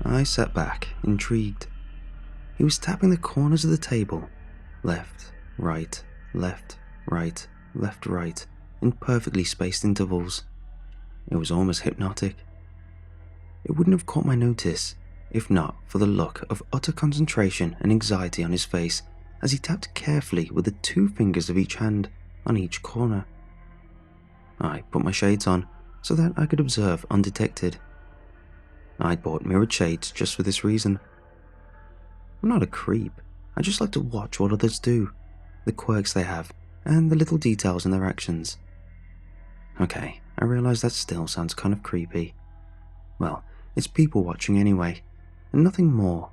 I sat back, intrigued. He was tapping the corners of the table, left, right, left, right, left, right, in perfectly spaced intervals. It was almost hypnotic. It wouldn't have caught my notice if not for the look of utter concentration and anxiety on his face as he tapped carefully with the 2 fingers of each hand on each corner. I put my shades on so that I could observe undetected. I'd bought mirrored shades just for this reason. I'm not a creep, I just like to watch what others do, the quirks they have, and the little details in their actions. Okay, I realize that still sounds kind of creepy. Well, it's people watching anyway, and nothing more.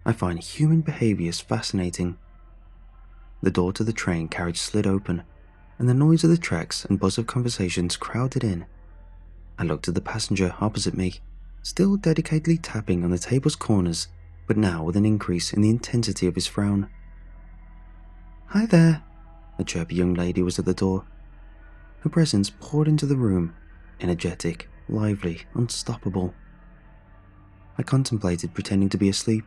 I find human behaviors fascinating. The door to the train carriage slid open, and the noise of the tracks and buzz of conversations crowded in. I looked at the passenger opposite me, still dedicatedly tapping on the table's corners, but now with an increase in the intensity of his frown. "Hi there," a chirpy young lady was at the door. Her presence poured into the room, energetic, lively, unstoppable. I contemplated pretending to be asleep.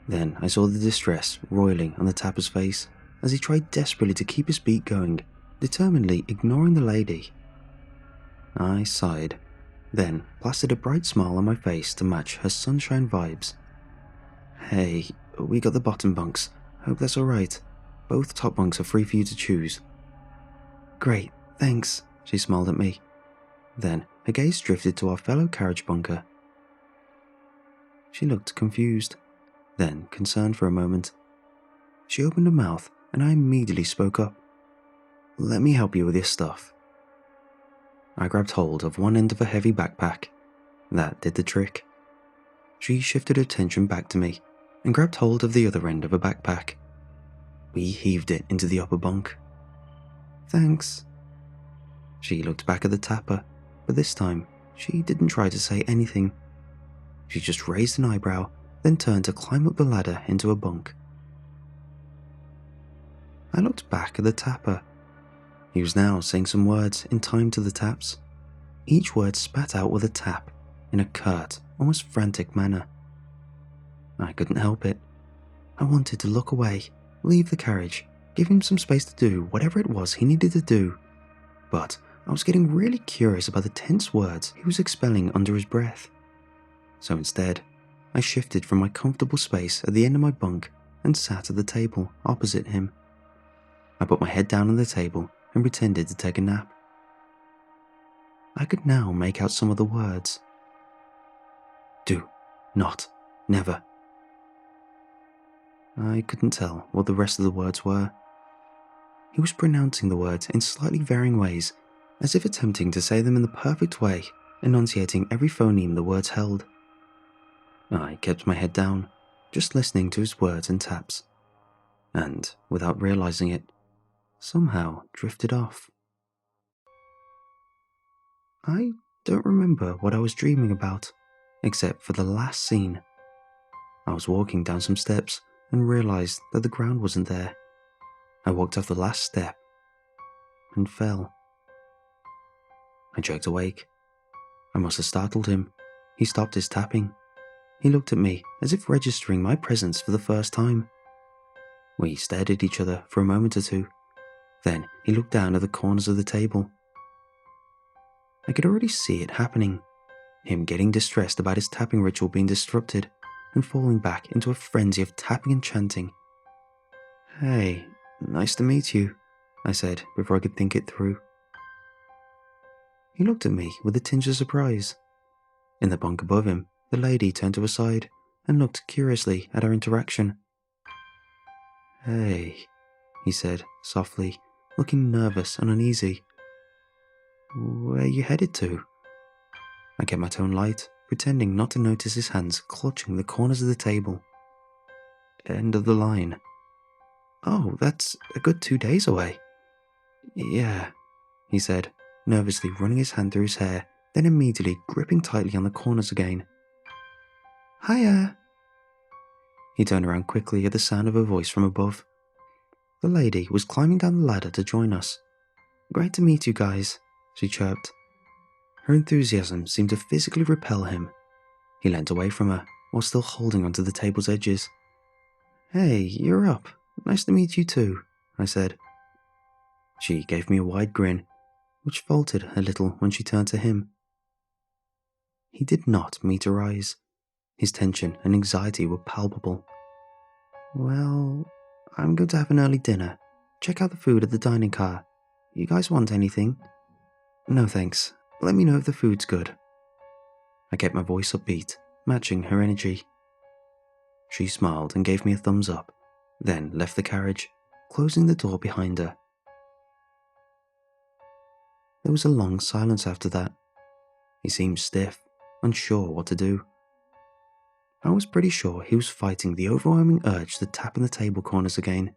Then I saw the distress roiling on the tapper's face as he tried desperately to keep his beat going, determinedly ignoring the lady. I sighed, then plastered a bright smile on my face to match her sunshine vibes. "Hey, we got the bottom bunks. Hope that's alright. Both top bunks are free for you to choose." "Great, thanks," she smiled at me. Then her gaze drifted to our fellow carriage bunker. She looked confused, then concerned for a moment. She opened her mouth and I immediately spoke up. "Let me help you with your stuff." I grabbed hold of one end of a heavy backpack. That did the trick. She shifted her attention back to me and grabbed hold of the other end of a backpack. We heaved it into the upper bunk. "Thanks." She looked back at the tapper, but this time she didn't try to say anything. She just raised an eyebrow, then turned to climb up the ladder into a bunk. I looked back at the tapper. He was now saying some words in time to the taps. Each word spat out with a tap, in a curt, almost frantic manner. I couldn't help it. I wanted to look away, leave the carriage, give him some space to do whatever it was he needed to do. But I was getting really curious about the tense words he was expelling under his breath. So instead, I shifted from my comfortable space at the end of my bunk and sat at the table opposite him. I put my head down on the table and pretended to take a nap. I could now make out some of the words. "Do, not, never." I couldn't tell what the rest of the words were. He was pronouncing the words in slightly varying ways, as if attempting to say them in the perfect way, enunciating every phoneme the words held. I kept my head down, just listening to his words and taps, and, without realizing it, somehow drifted off. I don't remember what I was dreaming about, except for the last scene. I was walking down some steps and realized that the ground wasn't there. I walked off the last step and fell. I jerked awake. I must have startled him. He stopped his tapping. He looked at me as if registering my presence for the first time. We stared at each other for a moment or two. Then he looked down at the corners of the table. I could already see it happening. Him getting distressed about his tapping ritual being disrupted and falling back into a frenzy of tapping and chanting. "Hey, nice to meet you," I said before I could think it through. He looked at me with a tinge of surprise. In the bunk above him, the lady turned to her side and looked curiously at our interaction. "Hey," he said softly, looking nervous and uneasy. "Where you headed to?" I kept my tone light, pretending not to notice his hands clutching the corners of the table. "End of the line." "Oh, that's a good 2 days away." "Yeah," he said, nervously running his hand through his hair, then immediately gripping tightly on the corners again. "Hiya." He turned around quickly at the sound of her voice from above. The lady was climbing down the ladder to join us. "Great to meet you guys," she chirped. Her enthusiasm seemed to physically repel him. He leant away from her while still holding onto the table's edges. "Hey, you're up. Nice to meet you too," I said. She gave me a wide grin, which faltered a little when she turned to him. He did not meet her eyes. His tension and anxiety were palpable. "Well, I'm going to have an early dinner. Check out the food at the dining car. You guys want anything?" "No thanks. Let me know if the food's good." I kept my voice upbeat, matching her energy. She smiled and gave me a thumbs up, then left the carriage, closing the door behind her. There was a long silence after that. He seemed stiff, unsure what to do. I was pretty sure he was fighting the overwhelming urge to tap in the table corners again.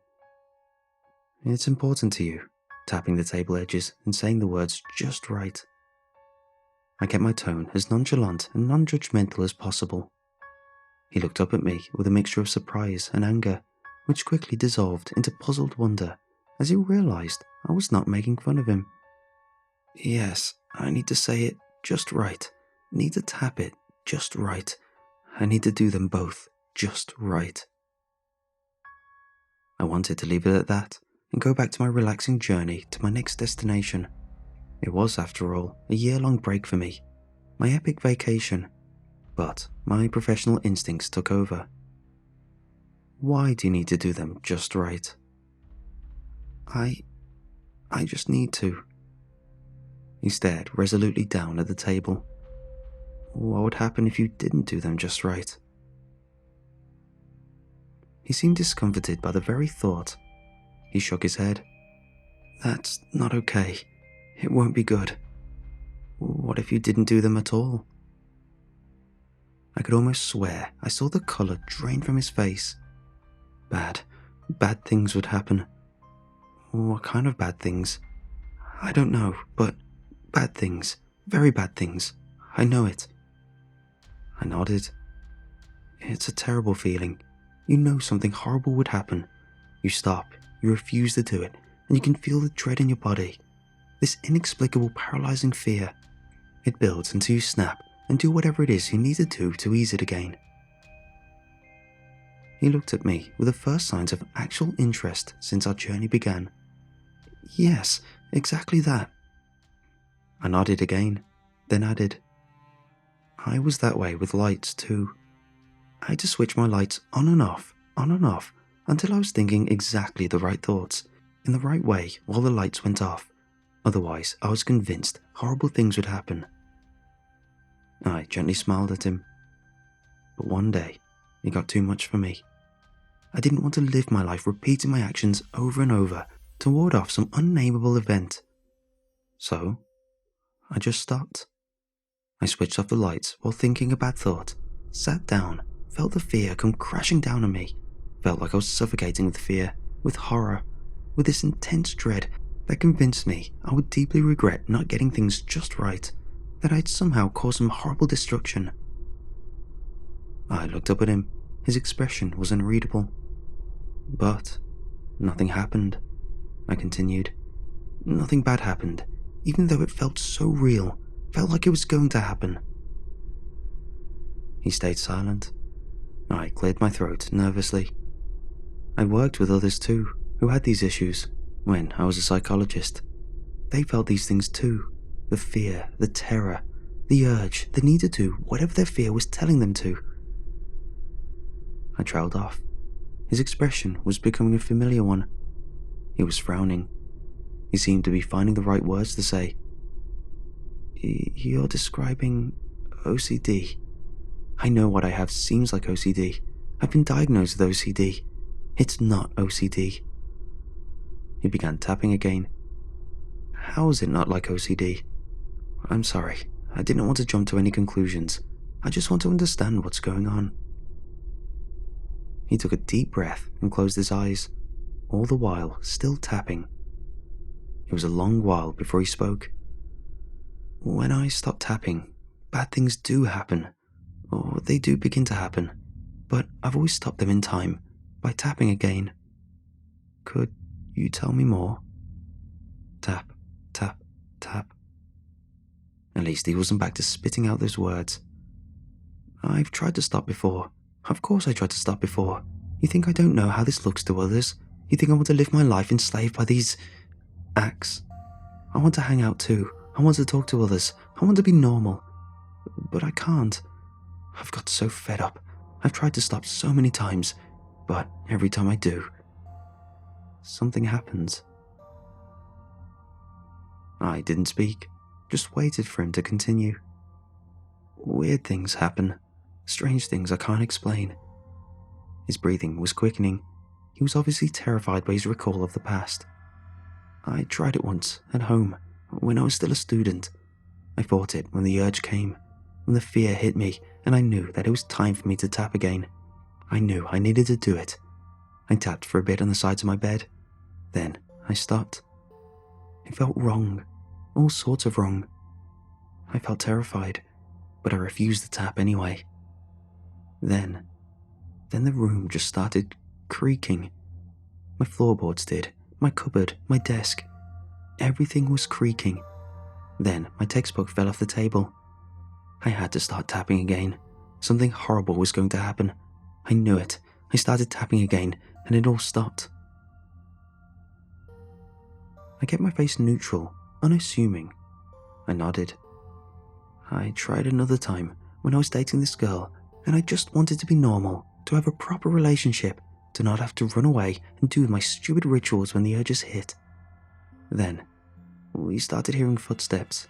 "It's important to you," tapping the table edges and saying the words just right. I kept my tone as nonchalant and non-judgmental as possible. He looked up at me with a mixture of surprise and anger, which quickly dissolved into puzzled wonder as he realized I was not making fun of him. "Yes, I need to say it just right. Need to tap it just right. I need to do them both just right." I wanted to leave it at that and go back to my relaxing journey to my next destination. It was, after all, a year-long break for me, my epic vacation, but my professional instincts took over. "Why do you need to do them just right?" I just need to." He stared resolutely down at the table. "What would happen if you didn't do them just right?" He seemed discomforted by the very thought. He shook his head. "That's not okay. It won't be good. What if you didn't do them at all?" I could almost swear I saw the colour drain from his face. Bad things would happen. What kind of bad things? I don't know, but bad things. Very bad things. I know it. I nodded. "It's a terrible feeling. You know something horrible would happen. You stop, you refuse to do it, and you can feel the dread in your body. This inexplicable paralyzing fear. It builds until you snap and do whatever it is you need to do to ease it again." He looked at me with the first signs of actual interest since our journey began. "Yes, exactly that." I nodded again, then added, "I was that way with lights too. I had to switch my lights on and off, until I was thinking exactly the right thoughts, in the right way while the lights went off. Otherwise, I was convinced horrible things would happen." I gently smiled at him. But one day, it got too much for me. I didn't want to live my life repeating my actions over and over to ward off some unnameable event. So, I just stopped. I switched off the lights while thinking a bad thought, sat down, felt the fear come crashing down on me, felt like I was suffocating with fear, with horror, with this intense dread that convinced me I would deeply regret not getting things just right, that I'd somehow caused some horrible destruction. I looked up at him. His expression was unreadable. "But nothing happened," I continued. "Nothing bad happened, even though it felt so real, felt like it was going to happen." He stayed silent. I cleared my throat nervously. I worked with others too, who had these issues, when I was a psychologist. They felt these things too. The fear, the terror, the urge, the need to do whatever their fear was telling them to. I trailed off. His expression was becoming a familiar one. He was frowning. He seemed to be finding the right words to say. "You're describing OCD. I know what I have seems like OCD. I've been diagnosed with OCD. It's not OCD." He began tapping again. "How is it not like OCD? I'm sorry. I didn't want to jump to any conclusions. I just want to understand what's going on." He took a deep breath and closed his eyes, all the while still tapping. It was a long while before he spoke. "When I stop tapping, bad things do happen, or they do begin to happen, but I've always stopped them in time by tapping again. Could you tell me more?" Tap, tap, tap. At least he wasn't back to spitting out those words. I've tried to stop before. Of course I tried to stop before. You think I don't know how this looks to others? You think I want to live my life enslaved by these acts? I want to hang out too. I want to talk to others. I want to be normal. But I can't. I've got so fed up. I've tried to stop so many times, but every time I do, something happens. I didn't speak, just waited for him to continue. Weird things happen, strange things I can't explain. His breathing was quickening. He was obviously terrified by his recall of the past. I tried it once, at home, when I was still a student. I fought it when the urge came, when the fear hit me, and I knew that it was time for me to tap again. I knew I needed to do it. I tapped for a bit on the sides of my bed. Then I stopped. It felt wrong, all sorts of wrong. I felt terrified, but I refused to tap anyway. Then the room just started creaking. My floorboards did, my cupboard, my desk. Everything was creaking. Then my textbook fell off the table. I had to start tapping again. Something horrible was going to happen. I knew it. I started tapping again, and it all stopped. I kept my face neutral, unassuming. I nodded. I tried another time when I was dating this girl, and I just wanted to be normal, to have a proper relationship, to not have to run away and do my stupid rituals when the urges hit. Then, we started hearing footsteps.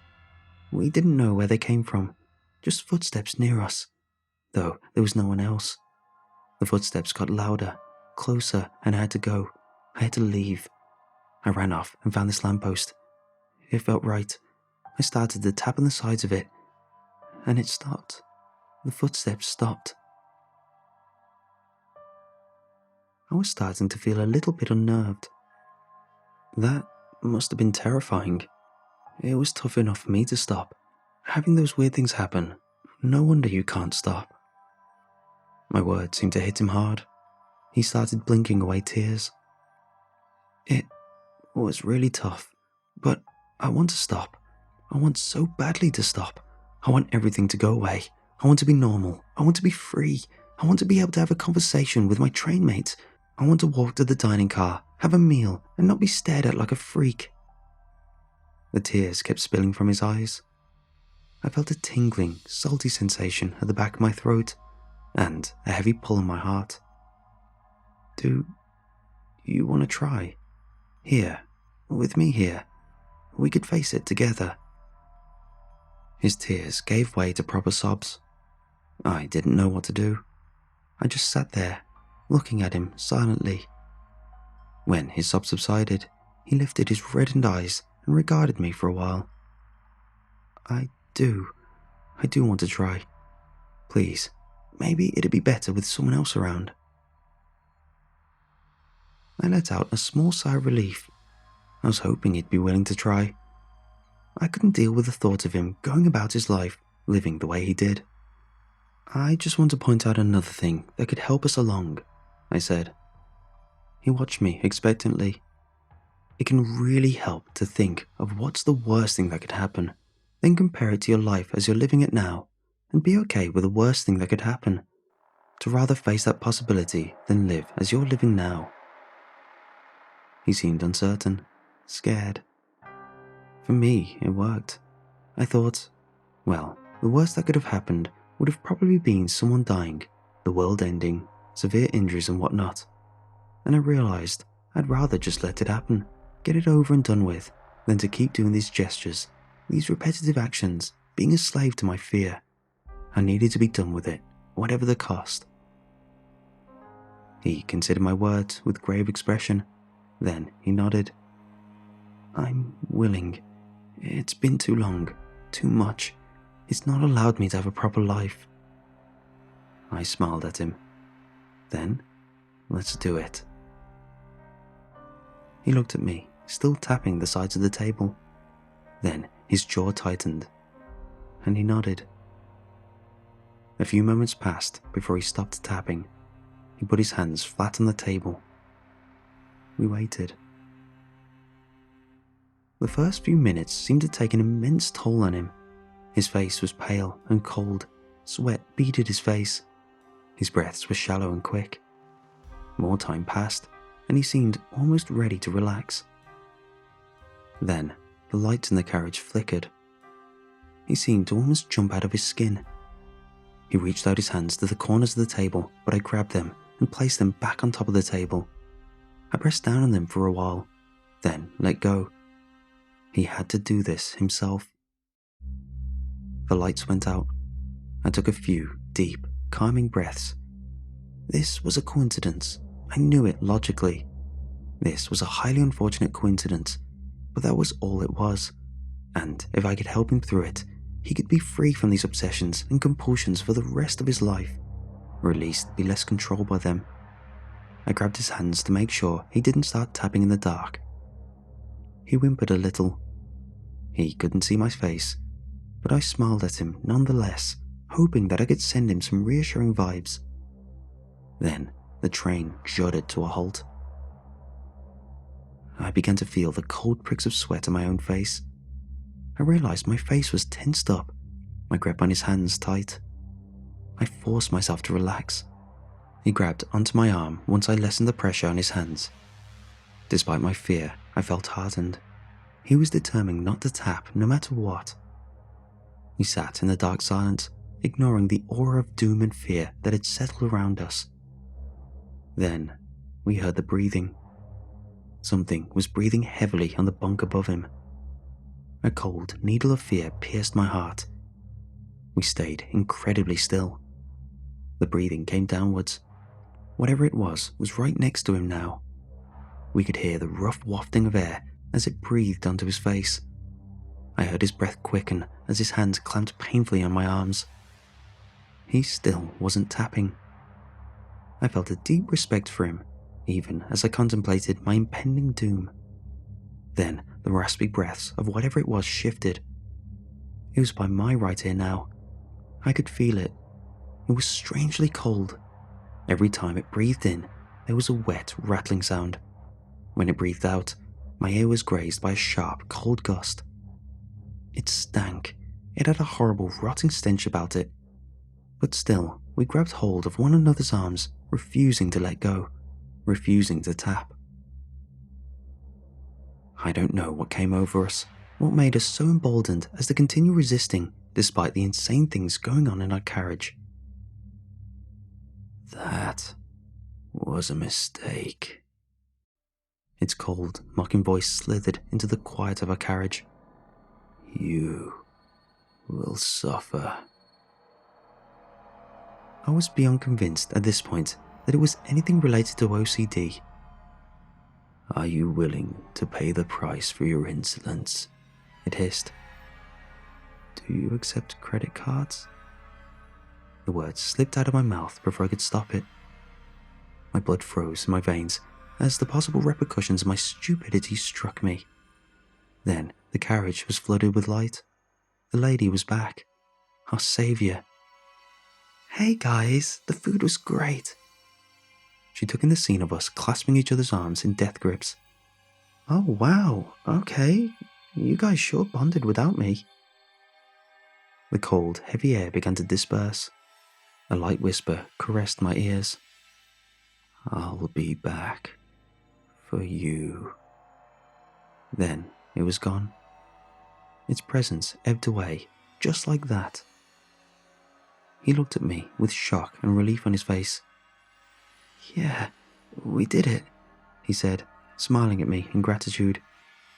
We didn't know where they came from, just footsteps near us, though there was no one else. The footsteps got louder, closer, and I had to go. I had to leave. I ran off and found this lamppost. It felt right. I started to tap on the sides of it, and it stopped. The footsteps stopped. I was starting to feel a little bit unnerved. That must have been terrifying. It was tough enough for me to stop. Having those weird things happen, no wonder you can't stop. My words seemed to hit him hard. He started blinking away tears. It was really tough, but I want to stop. I want so badly to stop. I want everything to go away. I want to be normal. I want to be free. I want to be able to have a conversation with my train mates. I want to walk to the dining car, have a meal, and not be stared at like a freak. The tears kept spilling from his eyes. I felt a tingling, salty sensation at the back of my throat, and a heavy pull in my heart. Do you want to try? Here, with me here. We could face it together. His tears gave way to proper sobs. I didn't know what to do. I just sat there, looking at him silently. When his sobs subsided, he lifted his reddened eyes and regarded me for a while. I do want to try. Please, maybe it'd be better with someone else around. I let out a small sigh of relief. I was hoping he'd be willing to try. I couldn't deal with the thought of him going about his life, living the way he did. I just want to point out another thing that could help us along, I said. He watched me expectantly. It can really help to think of what's the worst thing that could happen, then compare it to your life as you're living it now, and be okay with the worst thing that could happen. To rather face that possibility than live as you're living now. He seemed uncertain, scared. For me, it worked. I thought, well, the worst that could have happened would have probably been someone dying, the world ending, severe injuries and whatnot. And I realized I'd rather just let it happen, get it over and done with, than to keep doing these gestures, these repetitive actions, being a slave to my fear. I needed to be done with it, whatever the cost. He considered my words with grave expression. Then he nodded. I'm willing. It's been too long, too much. It's not allowed me to have a proper life. I smiled at him. Then, let's do it. He looked at me, still tapping the sides of the table. Then his jaw tightened, and he nodded. A few moments passed before he stopped tapping. He put his hands flat on the table. We waited. The first few minutes seemed to take an immense toll on him. His face was pale and cold. Sweat beaded his face. His breaths were shallow and quick. More time passed, and he seemed almost ready to relax. Then, the lights in the carriage flickered. He seemed to almost jump out of his skin. He reached out his hands to the corners of the table, but I grabbed them and placed them back on top of the table. I pressed down on them for a while, then let go. He had to do this himself. The lights went out. I took a few deep, calming breaths. This was a coincidence. I knew it logically. This was a highly unfortunate coincidence, but that was all it was. And if I could help him through it, he could be free from these obsessions and compulsions for the rest of his life, or at least be less controlled by them. I grabbed his hands to make sure he didn't start tapping in the dark. He whimpered a little. He couldn't see my face, but I smiled at him nonetheless, hoping that I could send him some reassuring vibes. Then the train jolted to a halt. I began to feel the cold pricks of sweat on my own face. I realized my face was tensed up, my grip on his hands tight. I forced myself to relax. He grabbed onto my arm once I lessened the pressure on his hands. Despite my fear, I felt hardened. He was determined not to tap no matter what. We sat in the dark silence, ignoring the aura of doom and fear that had settled around us. Then, we heard the breathing. Something was breathing heavily on the bunk above him. A cold needle of fear pierced my heart. We stayed incredibly still. The breathing came downwards. Whatever it was right next to him now. We could hear the rough wafting of air as it breathed onto his face. I heard his breath quicken as his hands clamped painfully on my arms. He still wasn't tapping. I felt a deep respect for him, even as I contemplated my impending doom. Then the raspy breaths of whatever it was shifted. It was by my right ear now. I could feel it. It was strangely cold. Every time it breathed in, there was a wet, rattling sound. When it breathed out, my ear was grazed by a sharp, cold gust. It stank. It had a horrible, rotting stench about it. But still, we grabbed hold of one another's arms, refusing to let go, refusing to tap. I don't know what came over us, what made us so emboldened as to continue resisting despite the insane things going on in our carriage. That was a mistake. Its cold, mocking voice slithered into the quiet of our carriage. You will suffer. I was beyond convinced at this point that it was anything related to OCD. Are you willing to pay the price for your insolence? It hissed. Do you accept credit cards? The words slipped out of my mouth before I could stop it. My blood froze in my veins as the possible repercussions of my stupidity struck me. Then the carriage was flooded with light. The lady was back. Our savior. Hey guys, the food was great. She took in the scene of us clasping each other's arms in death grips. Oh wow, okay. You guys sure bonded without me. The cold, heavy air began to disperse. A light whisper caressed my ears. I'll be back for you. Then it was gone. Its presence ebbed away, just like that. He looked at me with shock and relief on his face. Yeah, we did it, he said, smiling at me in gratitude.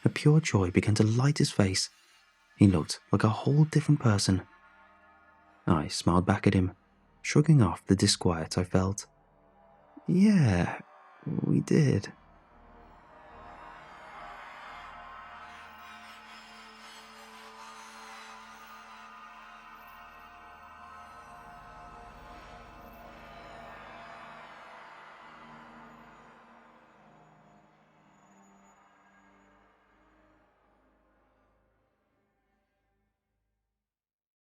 A pure joy began to light his face. He looked like a whole different person. I smiled back at him, shrugging off the disquiet I felt. Yeah, we did.